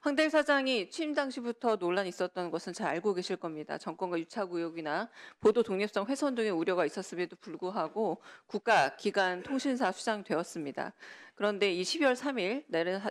황대일 사장이 취임 당시부터 논란이 있었던 것은 잘 알고 계실 겁니다. 정권과 유착 의혹이나 보도 독립성 훼손 등의 우려가 있었음에도 불구하고 국가기관 통신사 수장되었습니다. 그런데 이 12월 3일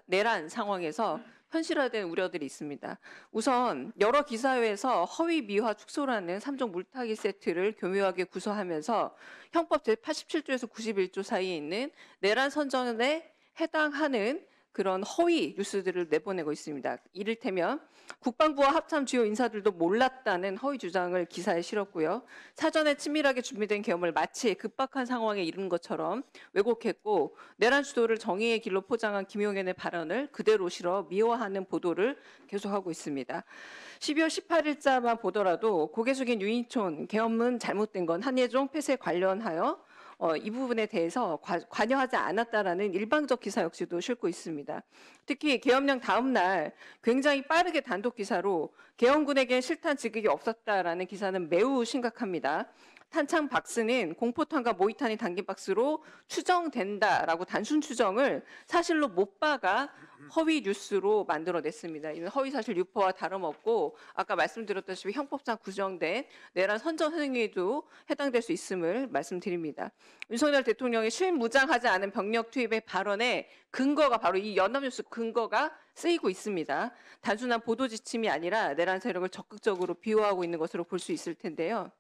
내란 상황에서 현실화된 우려들이 있습니다. 우선 여러 기사회에서 허위 미화 축소라는 3종 물타기 세트를 교묘하게 구서하면서 형법 제87조에서 91조 사이에 있는 내란 선전에 해당하는 그런 허위 뉴스들을 내보내고 있습니다. 이를테면 국방부와 합참 주요 인사들도 몰랐다는 허위 주장을 기사에 실었고요. 사전에 친밀하게 준비된 계엄을 마치 급박한 상황에 이른 것처럼 왜곡했고 내란 주도를 정의의 길로 포장한 김용현의 발언을 그대로 실어 미화하는 보도를 계속하고 있습니다. 12월 18일자만 보더라도 고개 숙인 유인촌 계엄은 잘못된 건 한예종 폐쇄 관련하여 이 부분에 대해서 관여하지 않았다라는 일방적 기사 역시도 실고 있습니다. 특히 계엄령 다음 날 굉장히 빠르게 단독 기사로 계엄군에게 실탄 지급이 없었다라는 기사는 매우 심각합니다. 탄창 박스는 공포탄과 모의탄이 담긴 박스로 추정된다라고 단순 추정을 사실로 못 박아 허위 뉴스로 만들어냈습니다. 이는 허위사실 유포와 다름없고 아까 말씀드렸다시피 형법상 구정된 내란 선전 행위에도 해당될 수 있음을 말씀드립니다. 윤석열 대통령이 실무장하지 않은 병력 투입의 발언에 근거가 바로 이 연합뉴스 근거가 쓰이고 있습니다. 단순한 보도 지침이 아니라 내란 세력을 적극적으로 비호하고 있는 것으로 볼 수 있을 텐데요.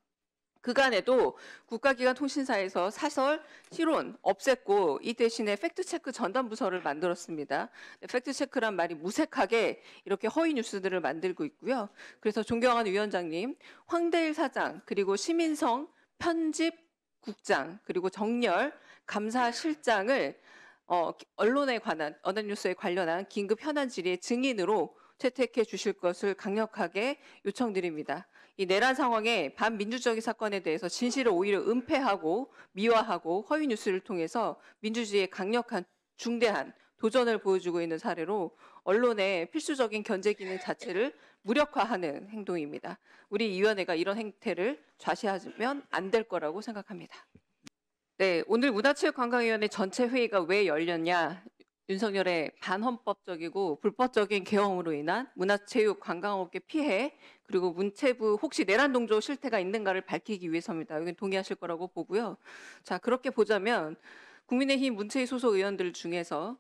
그간에도 국가기관 통신사에서 사설, 실론 없앴고 이 대신에 팩트체크 전담부서를 만들었습니다. 팩트체크란 말이 무색하게 이렇게 허위 뉴스들을 만들고 있고요. 그래서 존경하는 위원장님, 황대일 사장, 그리고 시민성 편집국장, 그리고 정렬 감사실장을 언론에 관한, 언론뉴스에 관련한 긴급 현안 질의의 증인으로 채택해 주실 것을 강력하게 요청드립니다. 이 내란 상황에 반민주적인 사건에 대해서 진실을 오히려 은폐하고 미화하고 허위 뉴스를 통해서 민주주의의 강력한 중대한 도전을 보여주고 있는 사례로 언론의 필수적인 견제 기능 자체를 무력화하는 행동입니다. 우리 위원회가 이런 행태를 좌시하면 안 될 거라고 생각합니다. 네, 오늘 문화체육관광위원회 전체 회의가 왜 열렸냐? 윤석열의 반헌법적이고 불법적인 계엄으로 인한 문화체육 관광업계 피해 그리고 문체부 혹시 내란 동조 실태가 있는가를 밝히기 위해서입니다. 여기 동의하실 거라고 보고요. 자, 그렇게 보자면 국민의힘 문체위 소속 의원들 중에서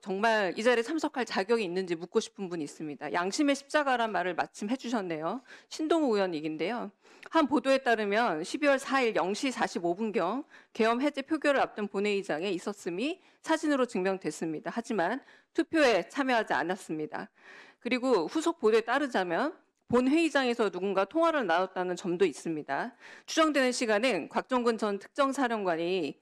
정말 이 자리에 참석할 자격이 있는지 묻고 싶은 분이 있습니다. 양심의 십자가란 말을 마침 해주셨네요. 신동우 의원 얘긴데요. 한 보도에 따르면 12월 4일 0시 45분경 계엄 해제 표결을 앞둔 본회의장에 있었음이 사진으로 증명됐습니다. 하지만 투표에 참여하지 않았습니다. 그리고 후속 보도에 따르자면 본회의장에서 누군가 통화를 나눴다는 점도 있습니다. 추정되는 시간은 곽종근 전 특정사령관이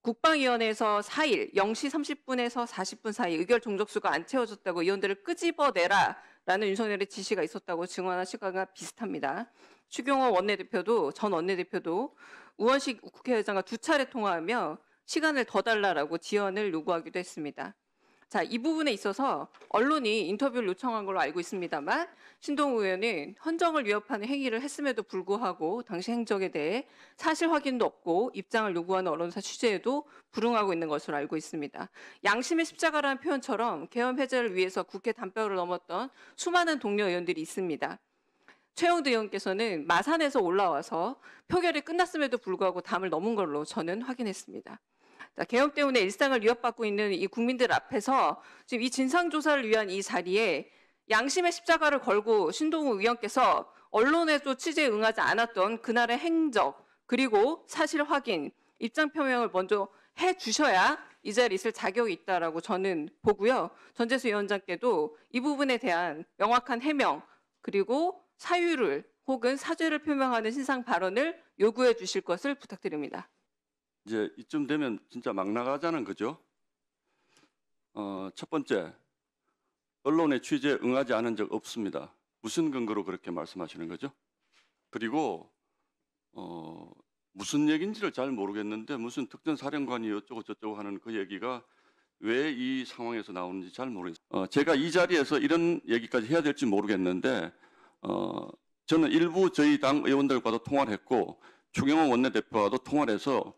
국방위원회에서 4일 0시 30분에서 40분 사이 의결 종족수가 안 채워졌다고 의원들을 끄집어내라 라는 윤석열의 지시가 있었다고 증언한 시간과 비슷합니다. 추경호 원내대표도 전 원내대표도 우원식 국회의장과 2차례 통화하며 시간을 더 달라라고 지연을 요구하기도 했습니다. 자, 이 부분에 있어서 언론이 인터뷰를 요청한 걸로 알고 있습니다만 신동우 의원은 헌정을 위협하는 행위를 했음에도 불구하고 당시 행적에 대해 사실 확인도 없고 입장을 요구하는 언론사 취재에도 불응하고 있는 것으로 알고 있습니다. 양심의 십자가라는 표현처럼 계엄 해제를 위해서 국회 담벼를 넘었던 수많은 동료 의원들이 있습니다. 최영두 의원께서는 마산에서 올라와서 표결이 끝났음에도 불구하고 담을 넘은 걸로 저는 확인했습니다. 자, 계엄 때문에 일상을 위협받고 있는 이 국민들 앞에서 지금 이 진상조사를 위한 이 자리에 양심의 십자가를 걸고 신동우 의원께서 언론에도 취재에 응하지 않았던 그날의 행적 그리고 사실 확인, 입장 표명을 먼저 해주셔야 이 자리에 있을 자격이 있다라고 저는 보고요. 전재수 위원장께도 이 부분에 대한 명확한 해명 그리고 사유를 혹은 사죄를 표명하는 신상 발언을 요구해 주실 것을 부탁드립니다. 이제 이쯤 되면 진짜 막 나가자는 거죠. 첫 번째, 언론의 취재에 응하지 않은 적 없습니다. 무슨 근거로 그렇게 말씀하시는 거죠? 그리고 무슨 얘기인지를 잘 모르겠는데 무슨 특전 사령관이 어쩌고 저쩌고 하는 그 얘기가 왜 이 상황에서 나오는지 잘 모르겠어요. 제가 이 자리에서 이런 얘기까지 해야 될지 모르겠는데 저는 일부 저희 당 의원들과도 통화를 했고 추경호 원내대표와도 통화를 해서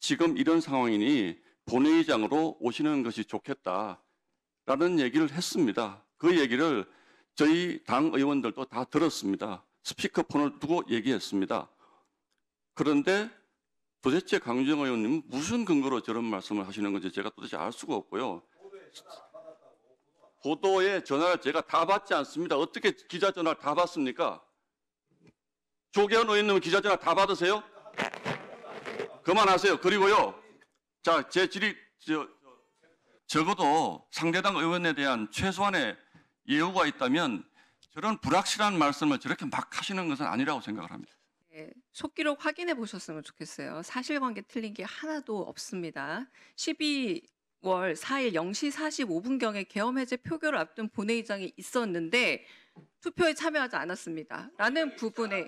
지금 이런 상황이니 본회의장으로 오시는 것이 좋겠다라는 얘기를 했습니다. 그 얘기를 저희 당 의원들도 다 들었습니다. 스피커폰을 두고 얘기했습니다. 그런데 도대체 강주정 의원님은 무슨 근거로 저런 말씀을 하시는 건지 제가 도대체 알 수가 없고요. 보도에 전화를 제가 다 받지 않습니다. 어떻게 기자 전화를 다 받습니까? 조계현 의원님은 기자 전화 다 받으세요? 그만하세요. 그리고요. 자, 제 질의 적어도 상대당 의원에 대한 최소한의 예우가 있다면 저런 불확실한 말씀을 저렇게 막 하시는 것은 아니라고 생각을 합니다. 네, 속기록 확인해 보셨으면 좋겠어요. 사실관계 틀린 게 하나도 없습니다. 12월 4일 0시 45분경에 계엄 해제 표결을 앞둔 본회의장이 있었는데 투표에 참여하지 않았습니다. 라는 부분에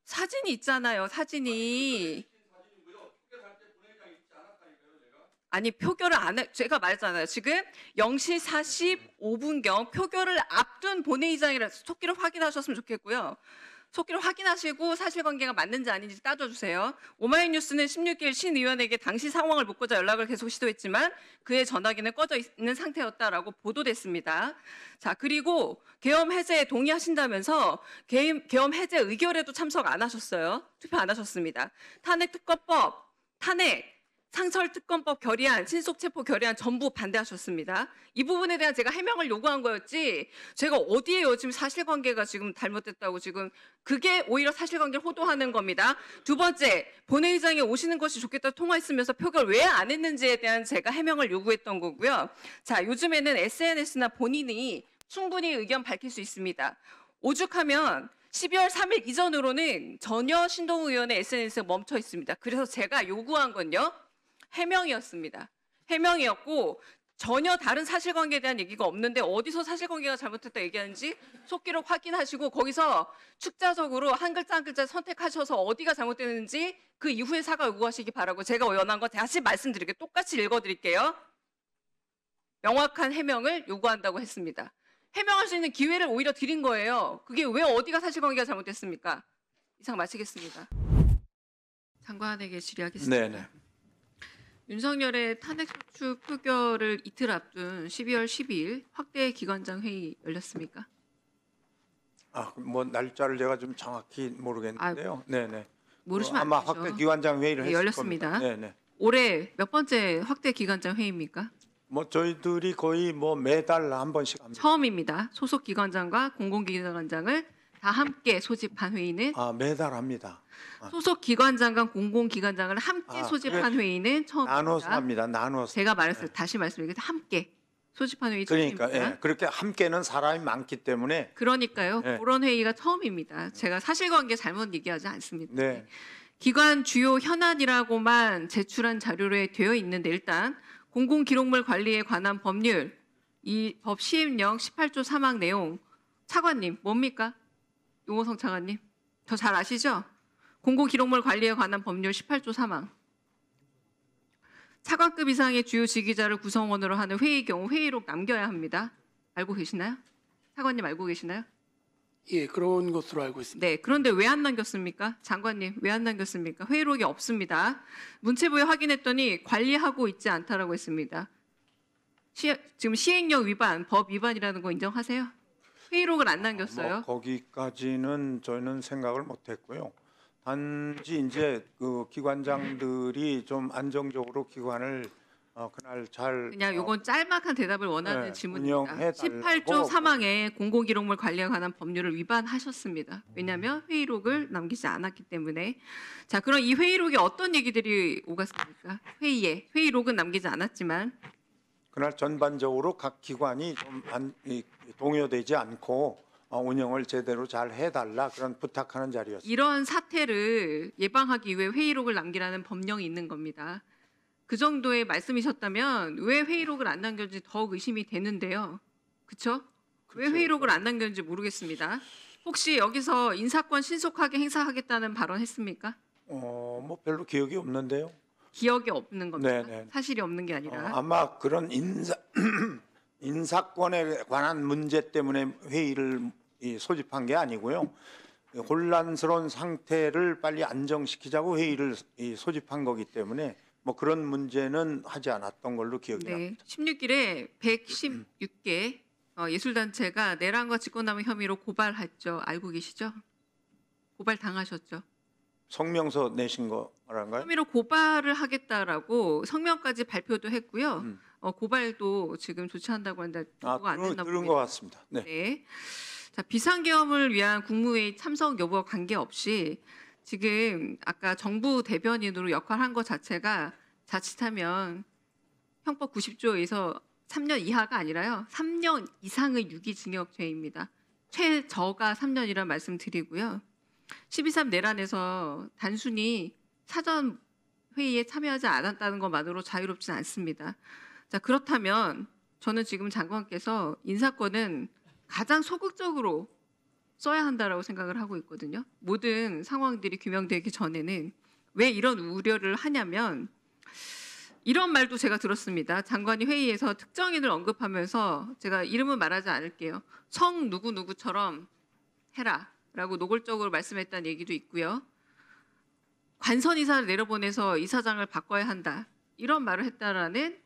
사진이 있잖아요. 사진이. 아니 표결을 안 해. 제가 말했잖아요. 지금 0시 45분경 표결을 앞둔 본회의장이라서 속기록 확인하셨으면 좋겠고요. 속기록 확인하시고 사실관계가 맞는지 아닌지 따져주세요. 오마이뉴스는 16일 신 의원에게 당시 상황을 묻고자 연락을 계속 시도했지만 그의 전화기는 꺼져 있는 상태였다라고 보도됐습니다. 자, 그리고 계엄 해제에 동의하신다면서 계엄 해제 의결에도 참석 안 하셨어요. 투표 안 하셨습니다. 탄핵특검법, 탄핵, 상설특검법 결의안, 신속체포 결의안 전부 반대하셨습니다. 이 부분에 대한 제가 해명을 요구한 거였지 제가 어디에요 지금 사실관계가 지금 잘못됐다고 지금 그게 오히려 사실관계를 호도하는 겁니다. 두 번째, 본회의장에 오시는 것이 좋겠다 통화했으면서 표결 왜 안 했는지에 대한 제가 해명을 요구했던 거고요. 자, 요즘에는 SNS나 본인이 충분히 의견 밝힐 수 있습니다. 오죽하면 12월 3일 이전으로는 전혀 신동우 의원의 SNS가 멈춰 있습니다. 그래서 제가 요구한 건요. 해명이었습니다. 해명이었고 전혀 다른 사실관계에 대한 얘기가 없는데 어디서 사실관계가 잘못됐다 얘기하는지 속기록 확인하시고 거기서 축자적으로 한 글자 한 글자 선택하셔서 어디가 잘못됐는지 그 이후에 사과 요구하시기 바라고 제가 원한 거 다시 말씀드릴게요. 똑같이 읽어드릴게요. 명확한 해명을 요구한다고 했습니다. 해명할 수 있는 기회를 오히려 드린 거예요. 그게 왜 어디가 사실관계가 잘못됐습니까? 이상 마치겠습니다. 장관에게 질의하겠습니다. 네네. 윤석열의 탄핵소추 표결을 이틀 앞둔 12월 12일 확대 기관장 회의 열렸습니까? 뭐 날짜를 제가 좀 정확히 모르겠는데요. 네네. 모르시면 아마 안 되죠. 확대 기관장 회의를 네, 했을 열렸습니다. 겁니다. 네네. 올해 몇 번째 확대 기관장 회의입니까? 뭐 저희들이 거의 뭐 매달 한 번씩 합니다. 처음입니다. 소속 기관장과 공공기관장을 다 함께 소집한 회의는 매달 합니다. 소속 기관장과 공공기관장을 함께 아, 소집한 회의는 처음입니다. 나눠서 합니다. 나눠서. 제가 말했어요. 다시 말씀드리겠습니다. 함께 소집한 회의 그러니까 처음입니다. 예, 그렇게 함께는 사람이 많기 때문에 그러니까요. 네. 그런 회의가 처음입니다. 제가 사실관계 잘못 얘기하지 않습니다. 네. 기관 주요 현안이라고만 제출한 자료에 되어 있는데 일단 공공기록물 관리에 관한 법률, 이 법 시행령 18조 3항 내용 차관님 뭡니까? 용호성 차관님 더 잘 아시죠? 공공기록물 관리에 관한 법률 18조 3항 차관급 이상의 주요 지기자를 구성원으로 하는 회의 경우 회의록 남겨야 합니다. 알고 계시나요? 차관님 알고 계시나요? 예, 그런 것으로 알고 있습니다. 네, 그런데 왜 안 남겼습니까? 장관님, 왜 안 남겼습니까? 회의록이 없습니다. 문체부에 확인했더니 관리하고 있지 않다라고 했습니다. 지금 시행령 위반, 법 위반이라는 거 인정하세요? 회의록을 안 남겼어요. 뭐 거기까지는 저희는 생각을 못했고요. 단지 이제 그 기관장들이 좀 안정적으로 기관을 그날 잘 그냥 요건 짤막한 대답을 원하는 네, 질문입니다. 운영해달라고 18조 3항에 공공기록물 관리에 관한 법률을 위반하셨습니다. 왜냐하면 회의록을 남기지 않았기 때문에. 자, 그럼 이 회의록에 어떤 얘기들이 오갔습니까? 회의록은 남기지 않았지만 그날 전반적으로 각 기관이 좀 동요되지 않고 운영을 제대로 잘 해달라 그런 부탁하는 자리였습니다. 이런 사태를 예방하기 위해 회의록을 남기라는 법령이 있는 겁니다. 그 정도의 말씀이셨다면 왜 회의록을 안 남겼는지 더욱 의심이 되는데요. 그렇죠? 왜 회의록을 안 남겼는지 모르겠습니다. 혹시 여기서 인사권 신속하게 행사하겠다는 발언했습니까? 뭐 별로 기억이 없는데요. 기억이 없는 겁니다. 네네. 사실이 없는 게 아니라. 아마 그런 인사권에 관한 문제 때문에 회의를 소집한 게 아니고요. 혼란스러운 상태를 빨리 안정시키자고 회의를 소집한 거기 때문에 뭐 그런 문제는 하지 않았던 걸로 기억이 납니다. 네, 16일에 116개 예술단체가 내란과 직권남용 혐의로 고발했죠. 알고 계시죠? 고발 당하셨죠. 성명서 내신 거란가요? 혐의로 고발을 하겠다라고 성명까지 발표도 했고요. 음. 고발도 지금 조치한다고 하는데 보고가 안 됐나 들은 봅니다. 것 같습니다. 네. 네. 자, 비상계엄을 위한 국무회의 참석 여부와 관계없이 지금 아까 정부 대변인으로 역할한 것 자체가 자칫하면 형법 90조에서 3년 이하가 아니라요. 3년 이상의 유기징역죄입니다. 최저가 3년이라 말씀드리고요. 12.3 내란에서 단순히 사전 회의에 참여하지 않았다는 것만으로 자유롭지는 않습니다. 자, 그렇다면 저는 지금 장관께서 인사권은 가장 소극적으로 써야 한다라고 생각을 하고 있거든요. 모든 상황들이 규명되기 전에는 왜 이런 우려를 하냐면 이런 말도 제가 들었습니다. 장관이 회의에서 특정인을 언급하면서 제가 이름은 말하지 않을게요. 성 누구누구처럼 해라라고 노골적으로 말씀했다는 얘기도 있고요. 관선 이사를 내려보내서 이사장을 바꿔야 한다. 이런 말을 했다라는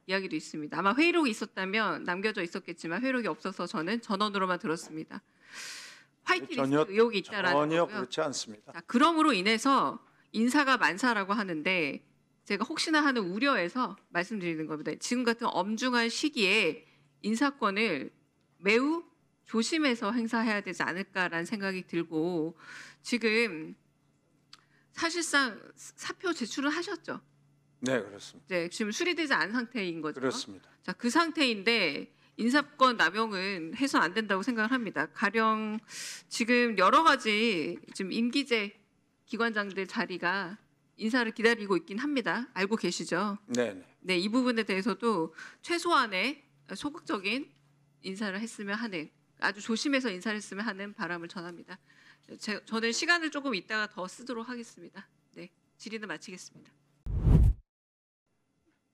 이야기도 있습니다. 아마 회의록이 있었다면 남겨져 있었겠지만 회의록이 없어서 저는 전원으로만 들었습니다. 화이트리스트 의혹이 있다라는 전혀 거고요. 그렇지 않습니다. 자, 그러므로 인해서 인사가 만사라고 하는데 제가 혹시나 하는 우려에서 말씀드리는 겁니다. 지금 같은 엄중한 시기에 인사권을 매우 조심해서 행사해야 되지 않을까라는 생각이 들고 지금 사실상 사표 제출을 하셨죠. 네, 그렇습니다. 이제 지금 수리되지 않은 상태인 거죠. 그렇습니다. 자, 그 상태인데 인사권 남용은 해서 안 된다고 생각을 합니다. 가령 지금 여러 가지 지금 임기제 기관장들 자리가 인사를 기다리고 있긴 합니다. 알고 계시죠? 네, 네. 네, 이 부분에 대해서도 최소한의 소극적인 인사를 했으면 하는 아주 조심해서 인사를 했으면 하는 바람을 전합니다. 저는 시간을 조금 이따가 더 쓰도록 하겠습니다. 네, 질의는 마치겠습니다.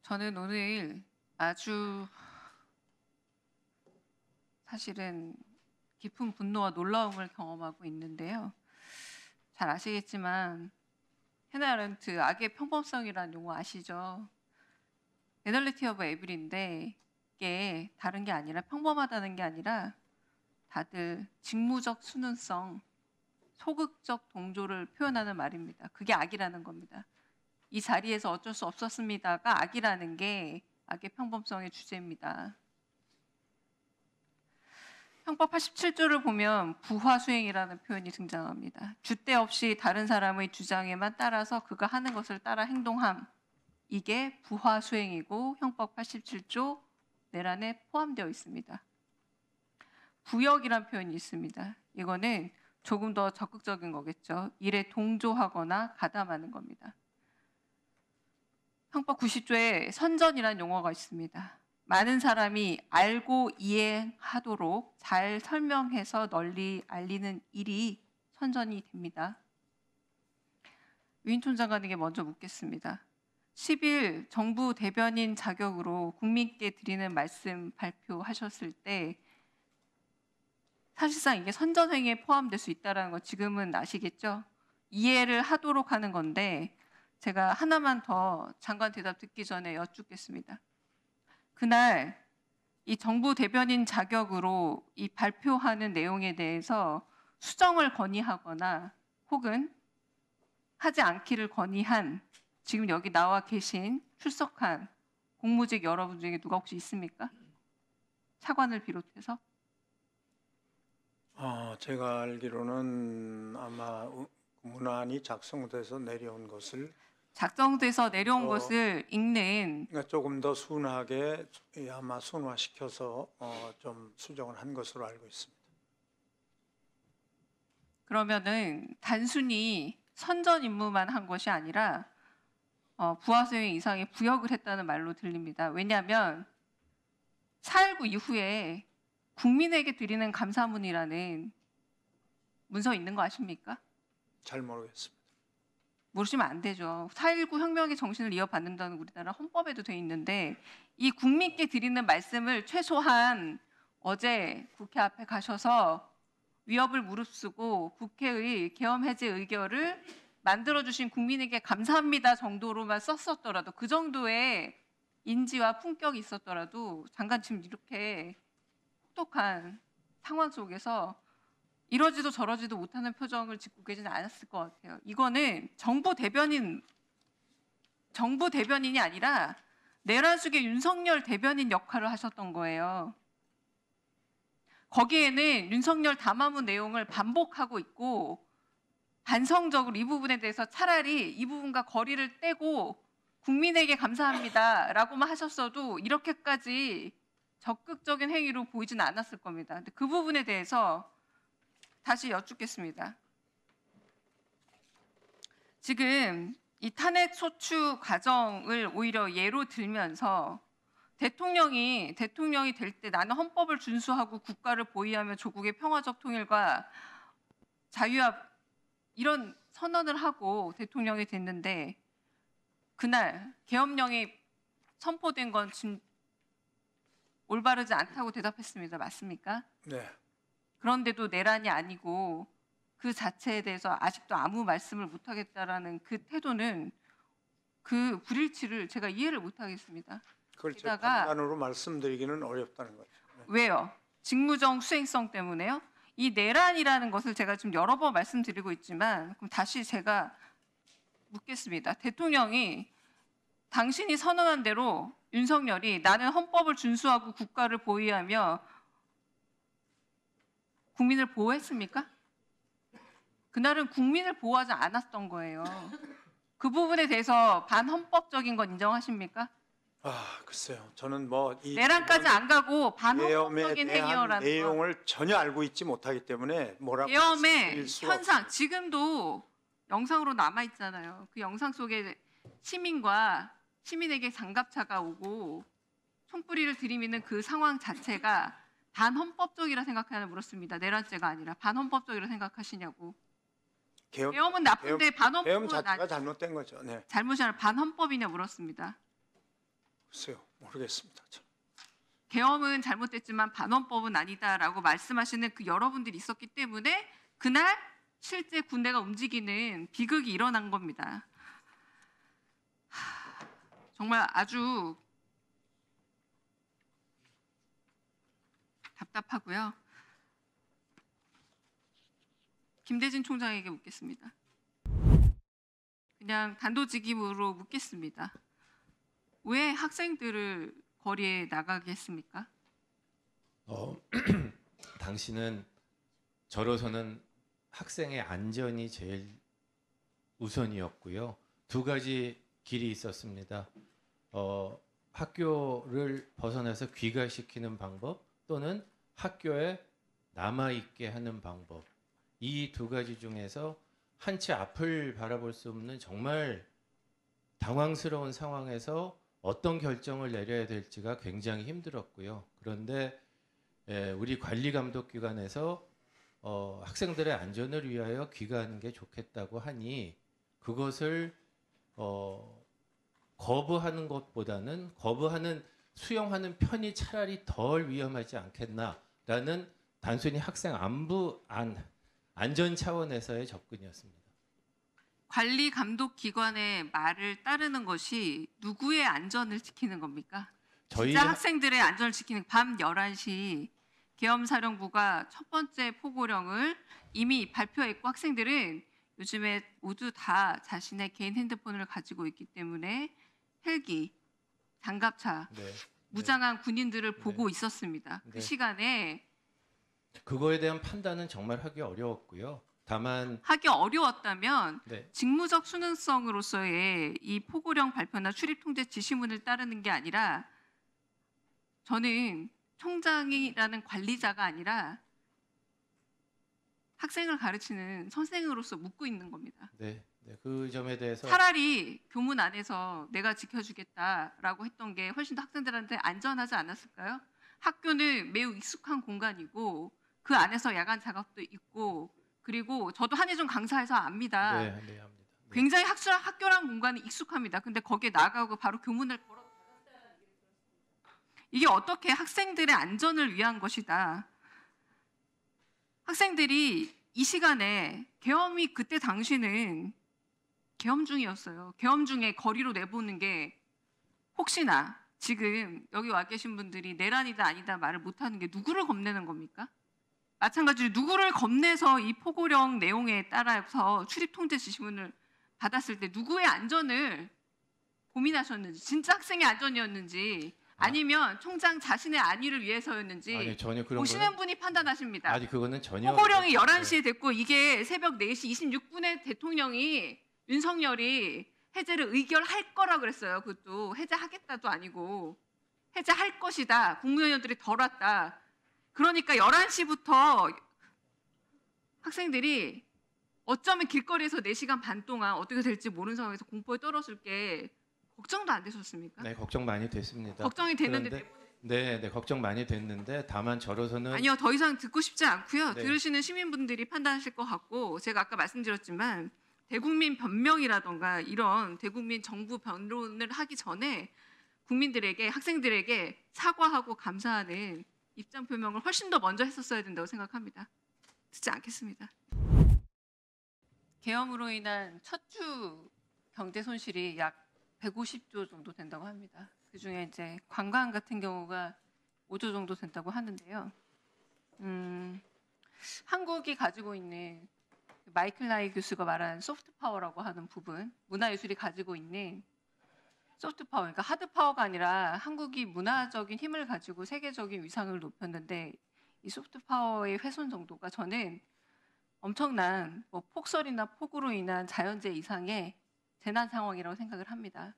저는 오늘 아주 사실은 깊은 분노와 놀라움을 경험하고 있는데요. 잘 아시겠지만 헤나 아렌트 악의 평범성이라는 용어 아시죠? 에널리티 오브 에블인데 이게 다른 게 아니라 평범하다는 게 아니라 다들 직무적 순응성, 소극적 동조를 표현하는 말입니다. 그게 악이라는 겁니다. 이 자리에서 어쩔 수 없었습니다가 악이라는 게 악의 평범성의 주제입니다. 형법 87조를 보면 부화수행이라는 표현이 등장합니다. 줏대 없이 다른 사람의 주장에만 따라서 그가 하는 것을 따라 행동함. 이게 부화수행이고 형법 87조 내란에 포함되어 있습니다. 부역이란 표현이 있습니다. 이거는 조금 더 적극적인 거겠죠. 일에 동조하거나 가담하는 겁니다. 형법 90조에 선전이라는 용어가 있습니다. 많은 사람이 알고 이해하도록 잘 설명해서 널리 알리는 일이 선전이 됩니다. 유인촌 장관에게 먼저 묻겠습니다. 10일 정부 대변인 자격으로 국민께 드리는 말씀 발표하셨을 때 사실상 이게 선전행위에 포함될 수 있다는 거 지금은 아시겠죠? 이해를 하도록 하는 건데 제가 하나만 더 장관 대답 듣기 전에 여쭙겠습니다. 그날 이 정부 대변인 자격으로 이 발표하는 내용에 대해서 수정을 건의하거나 혹은 하지 않기를 건의한 지금 여기 나와 계신 출석한 공무직 여러분 중에 누가 혹시 있습니까? 차관을 비롯해서? 제가 알기로는 아마 문안이 작성돼서 내려온 것을 작성돼서 내려온 것을 읽는 그러니까 조금 더 순하게 아마 순화시켜서 좀 수정을 한 것으로 알고 있습니다. 그러면은 단순히 선전 임무만 한 것이 아니라 부하수행 이상의 부역을 했다는 말로 들립니다. 왜냐하면 4.19 이후에 국민에게 드리는 감사문이라는 문서 있는 거 아십니까? 잘 모르겠습니다. 모르시면 안 되죠. 4.19 혁명의 정신을 이어받는다는 우리나라 헌법에도 돼 있는데 이 국민께 드리는 말씀을 최소한 어제 국회 앞에 가셔서 위협을 무릅쓰고 국회의 계엄 해제 의결을 만들어주신 국민에게 감사합니다 정도로만 썼었더라도 그 정도의 인지와 품격이 있었더라도 장관 지금 이렇게 혹독한 상황 속에서 이러지도 저러지도 못하는 표정을 짓고 계지는 않았을 것 같아요. 이거는 정부 대변인이 아니라 내란숙의 윤석열 대변인 역할을 하셨던 거예요. 거기에는 윤석열 담화문 내용을 반복하고 있고 반성적으로 이 부분에 대해서 차라리 이 부분과 거리를 떼고 국민에게 감사합니다라고만 하셨어도 이렇게까지 적극적인 행위로 보이지는 않았을 겁니다. 근데 그 부분에 대해서 다시 여쭙겠습니다. 지금 이 탄핵 소추 과정을 오히려 예로 들면서 대통령이 될 때 나는 헌법을 준수하고 국가를 보위하며 조국의 평화적 통일과 자유와 이런 선언을 하고 대통령이 됐는데 그날 계엄령이 선포된 건 지금 올바르지 않다고 대답했습니다. 맞습니까? 네. 그런데도 내란이 아니고 그 자체에 대해서 아직도 아무 말씀을 못하겠다라는 그 태도는 그 불일치를 제가 이해를 못하겠습니다. 그걸 게다가- 재판관으로 말씀드리기는 어렵다는 거죠. 네. 왜요? 직무정 수행성 때문에요? 이 내란이라는 것을 제가 지금 여러 번 말씀드리고 있지만 그럼 다시 제가 묻겠습니다. 대통령이 당신이 선언한 대로 윤석열이 나는 헌법을 준수하고 국가를 보위하며 국민을 보호했습니까? 그날은 국민을 보호하지 않았던 거예요. 그 부분에 대해서 반헌법적인 건 인정하십니까? 글쎄요. 저는 뭐이 내란까지 안 가고 계엄에 반헌법적인 대한 행위여라는 거. 내용을 전혀 알고 있지 못하기 때문에 뭐라고 계엄의 말씀드릴 수가 현상 지금도 영상으로 남아 있잖아요. 그 영상 속에 시민에게 장갑차가 오고 총뿌리를 들이미는 그 상황 자체가 반헌법적이라 생각하냐 물었습니다. 내란죄가 아니라 반헌법적이라 생각하시냐고. 계엄 계엄은 나쁜데 계엄 반헌법은 자체가 잘못된 거죠. 네. 잘못이 아니라 반헌법이냐 물었습니다. 글쎄요. 모르겠습니다. 저는. 계엄은 잘못됐지만 반헌법은 아니다라고 말씀하시는 그 여러분들이 있었기 때문에 그날 실제 군대가 움직이는 비극이 일어난 겁니다. 정말 아주 답답하고요. 김대진 총장에게 묻겠습니다. 그냥 단도직입으로 묻겠습니다. 왜 학생들을 거리에 나가게 했습니까? 당신은 저로서는 학생의 안전이 제일 우선이었고요. 두 가지 길이 있었습니다. 학교를 벗어나서 귀가시키는 방법 또는 학교에 남아있게 하는 방법. 이 두 가지 중에서 한 치 앞을 바라볼 수 없는 정말 당황스러운 상황에서 어떤 결정을 내려야 될지가 굉장히 힘들었고요. 그런데 우리 관리감독기관에서 학생들의 안전을 위하여 귀가하는 게 좋겠다고 하니 그것을 거부하는 것보다는 수용하는 편이 차라리 덜 위험하지 않겠나라는 단순히 학생 안전 차원에서의 접근이었습니다. 관리 감독 기관의 말을 따르는 것이 누구의 안전을 지키는 겁니까? 저희 진짜 학생들의 안전을 지키는 밤 11시 계엄사령부가 첫 번째 포고령을 이미 발표했고 학생들은 요즘에 모두 다 자신의 개인 핸드폰을 가지고 있기 때문에 헬기, 장갑차, 네, 무장한 군인들을 보고 있었습니다. 그 네. 시간에 그거에 대한 판단은 정말 하기 어려웠고요. 다만 하기 어려웠다면 네, 직무적 수능성으로서의 이 포고령 발표나 출입통제 지시문을 따르는 게 아니라 저는 총장이라는 관리자가 아니라 학생을 가르치는 선생으로서 묻고 있는 겁니다. 네, 그 점에 대해서 차라리 교문 안에서 내가 지켜주겠다라고 했던 게 훨씬 더 학생들한테 안전하지 않았을까요? 학교는 매우 익숙한 공간이고 그 안에서 야간 작업도 있고 그리고 저도 한예종 강사에서 압니다. 네, 합니다. 네. 굉장히 학교란 공간이 익숙합니다. 근데 거기에 나가고 바로 교문을 걸어 닫았다는 얘기를 들었습니다. 이게 어떻게 학생들의 안전을 위한 것이다. 학생들이 이 시간에 계엄이 그때 당시는 계엄 중이었어요. 계엄 중에 거리로 내보는 게 혹시나 지금 여기 와 계신 분들이 내란이다 아니다 말을 못하는 게 누구를 겁내는 겁니까? 마찬가지로 누구를 겁내서 이 포고령 내용에 따라서 출입 통제 지시문을 받았을 때 누구의 안전을 고민하셨는지, 진짜 학생의 안전이었는지 아니면 총장 자신의 안위를 위해서였는지 아니 전혀 그런 보시는 거는 분이 판단하십니다. 아니 그거는 전혀 포고령이 11시에 됐고 이게 새벽 4시 26분에 대통령이 윤석열이 해제를 의결할 거라 그랬어요. 그것도 해제하겠다도 아니고 해제할 것이다. 국무위원들이 덜 왔다. 그러니까 11시부터 학생들이 어쩌면 길거리에서 4시간 반 동안 어떻게 될지 모르는 상황에서 공포에 떨었을 게 걱정도 안 되셨습니까? 네 걱정 많이 됐습니다. 걱정이 됐는데 네, 걱정 많이 됐는데 다만 저로서는 아니요, 더 이상 듣고 싶지 않고요. 네. 들으시는 시민분들이 판단하실 것 같고 제가 아까 말씀드렸지만 대국민 변명이라던가 이런 대국민 정부 변론을 하기 전에 국민들에게 학생들에게 사과하고 감사하는 입장 표명을 훨씬 더 먼저 했었어야 된다고 생각합니다. 듣지 않겠습니다. 계엄으로 인한 첫 주 경제 손실이 약 150조 정도 된다고 합니다. 그중에 이제 관광 같은 경우가 5조 정도 된다고 하는데요. 한국이 가지고 있는 마이클 나이 교수가 말한 소프트 파워라고 하는 부분, 문화예술이 가지고 있는 소프트 파워, 그러니까 하드 파워가 아니라 한국이 문화적인 힘을 가지고 세계적인 위상을 높였는데 이 소프트 파워의 훼손 정도가 저는 엄청난 폭설이나 폭우로 인한 자연재해 이상의 재난 상황이라고 생각을 합니다.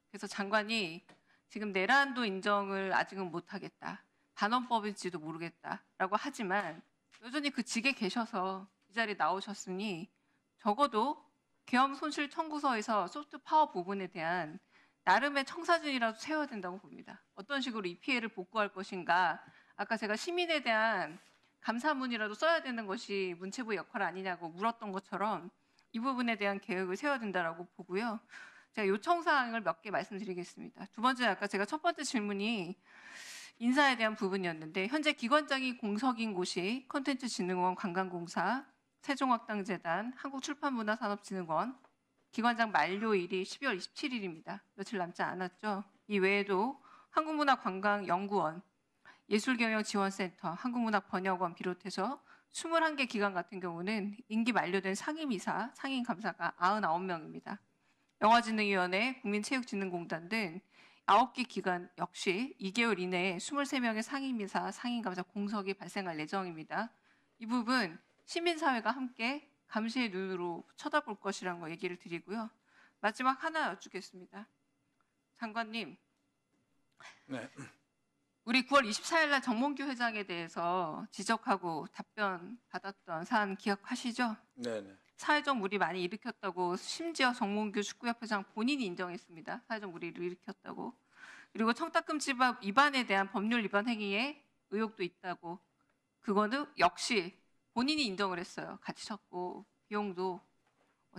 그래서 장관이 지금 내란도 인정을 아직은 못하겠다, 반헌법일지도 모르겠다라고 하지만 여전히 그 직에 계셔서 이 자리에 나오셨으니 적어도 계엄 손실 청구서에서 소프트 파워 부분에 대한 나름의 청사진이라도 세워야 된다고 봅니다. 어떤 식으로 이 피해를 복구할 것인가. 아까 제가 시민에 대한 감사문이라도 써야 되는 것이 문체부의 역할 아니냐고 물었던 것처럼 이 부분에 대한 계획을 세워야 된다고 보고요. 제가 요청사항을 몇 개 말씀드리겠습니다. 두 번째, 아까 제가 첫 번째 질문이 인사에 대한 부분이었는데 현재 기관장이 공석인 곳이 콘텐츠진흥원, 관광공사, 세종학당재단, 한국출판문화산업진흥원, 기관장 만료일이 12월 27일입니다. 며칠 남지 않았죠. 이 외에도 한국문화관광연구원, 예술경영지원센터, 한국문학번역원 비롯해서 21개 기관 같은 경우는 임기 만료된 상임이사, 상임감사가 99명입니다. 영화진흥위원회, 국민체육진흥공단 등 9개 기관 역시 2개월 이내에 23명의 상임이사, 상임감사 공석이 발생할 예정입니다. 이 부분 시민사회가 함께 감시의 눈으로 쳐다볼 것이라는 거 얘기를 드리고요. 마지막 하나 여쭙겠습니다. 장관님, 네. 우리 9월 24일 날 정몽규 회장에 대해서 지적하고 답변 받았던 사안 기억하시죠? 네네. 사회적 무리 많이 일으켰다고 심지어 정몽규 축구협회장 본인이 인정했습니다. 사회적 무리를 일으켰다고. 그리고 청탁금지법 위반에 대한 법률 위반 행위에 의혹도 있다고. 그거는 역시 본인이 인정을 했어요. 같이 쳤고 비용도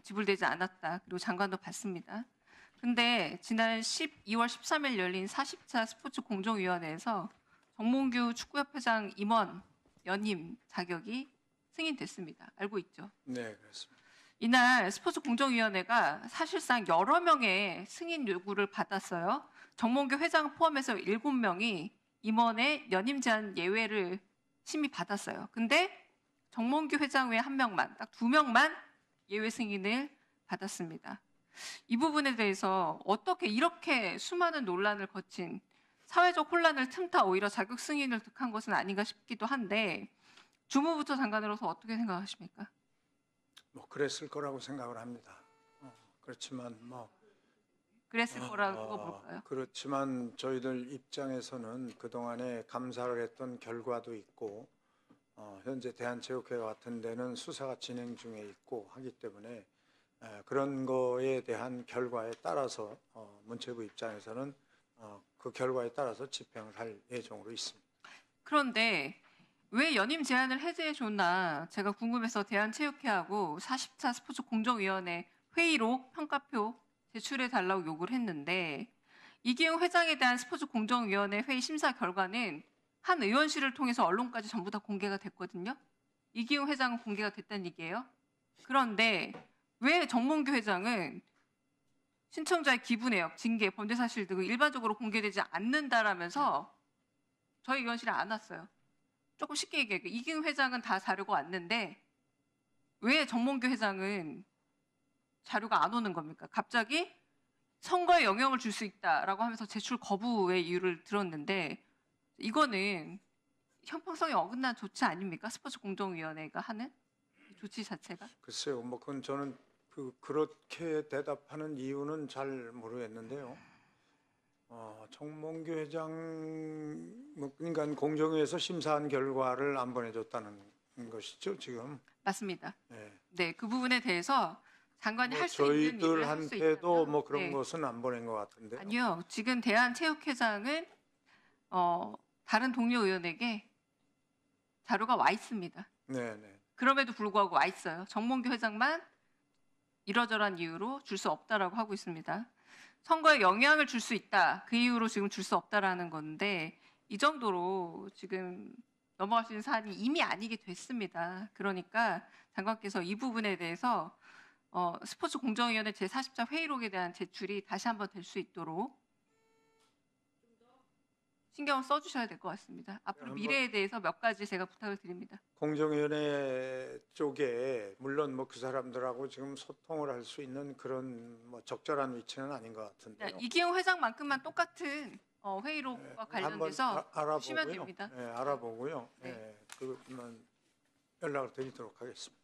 지불되지 않았다. 그리고 장관도 받습니다. 근데 지난 12월 13일 열린 40차 스포츠 공정위원회에서 정몽규 축구협회장 임원 연임 자격이 승인됐습니다. 알고 있죠? 네, 그렇습니다. 이날 스포츠 공정위원회가 사실상 여러 명의 승인 요구를 받았어요. 정몽규 회장 포함해서 7명이 임원의 연임 제한 예외를 심의 받았어요. 근데 정몽규 회장 외에 1명만, 딱 2명만 예외 승인을 받았습니다. 이 부분에 대해서 어떻게 이렇게 수많은 논란을 거친 사회적 혼란을 틈타 오히려 자격 승인을 득한 것은 아닌가 싶기도 한데 주무부처 장관으로서 어떻게 생각하십니까? 뭐 그랬을 거라고 생각을 합니다. 그렇지만 그랬을 거라고 볼까요? 그렇지만 저희들 입장에서는 그동안에 감사를 했던 결과도 있고 현재 대한체육회 같은 데는 수사가 진행 중에 있고 하기 때문에 그런 거에 대한 결과에 따라서 문체부 입장에서는 그 결과에 따라서 집행을 할 예정으로 있습니다. 그런데 왜 연임 제한을 해제해 줬나 제가 궁금해서 대한체육회하고 40차 스포츠 공정위원회 회의록 평가표 제출해 달라고 요구를 했는데 이기용 회장에 대한 스포츠 공정위원회 회의 심사 결과는 한 의원실을 통해서 언론까지 전부 다 공개가 됐거든요. 이기용 회장은 공개가 됐다는 얘기예요. 그런데 왜 정몽규 회장은 신청자의 기부 내역, 징계, 범죄 사실 등은 일반적으로 공개되지 않는다라면서 저희 의원실에 안 왔어요. 조금 쉽게 얘기해요. 이기흥 회장은 다 자료가 왔는데 왜 정몽규 회장은 자료가 안 오는 겁니까? 갑자기 선거에 영향을 줄 수 있다라고 하면서 제출 거부의 이유를 들었는데 이거는 형평성에 어긋난 조치 아닙니까? 스포츠 공정위원회가 하는 조치 자체가? 글쎄요, 뭐 그건 저는 그렇게 대답하는 이유는 잘 모르겠는데요. 정몽규 회장, 뭐 그러니까 공정위에서 심사한 결과를 안 보내줬다는 것이죠, 지금. 맞습니다. 네. 네, 그 부분에 대해서 장관이 뭐 할 수 있는 일을 할 수 저희들한테도 있다면 뭐 그런 네. 것은 안 보낸 것 같은데요. 아니요. 지금 대한체육회장은 다른 동료 의원에게 자료가 와 있습니다. 네, 네. 그럼에도 불구하고 와 있어요. 정몽규 회장만 이러저러한 이유로 줄 수 없다라고 하고 있습니다. 선거에 영향을 줄 수 있다. 그 이유로 지금 줄 수 없다라는 건데 이 정도로 지금 넘어갈 수 있는 사안이 이미 아니게 됐습니다. 그러니까 장관께서 이 부분에 대해서 스포츠 공정위원회 제40자 회의록에 대한 제출이 다시 한번 될 수 있도록 신경을 써주셔야 될 것 같습니다. 앞으로 한번- 미래에 대해서 몇 가지 제가 부탁을 드립니다. 공정위원회 쪽에 물론 뭐 그 사람들하고 지금 소통을 할 수 있는 그런 뭐 적절한 위치는 아닌 것 같은데요. 이기용 회장만큼만 똑같은 회의록과 관련돼서 한번 주시면 알아보고요. 됩니다. 네, 알아보고요. 네. 네, 그만 연락을 드리도록 하겠습니다.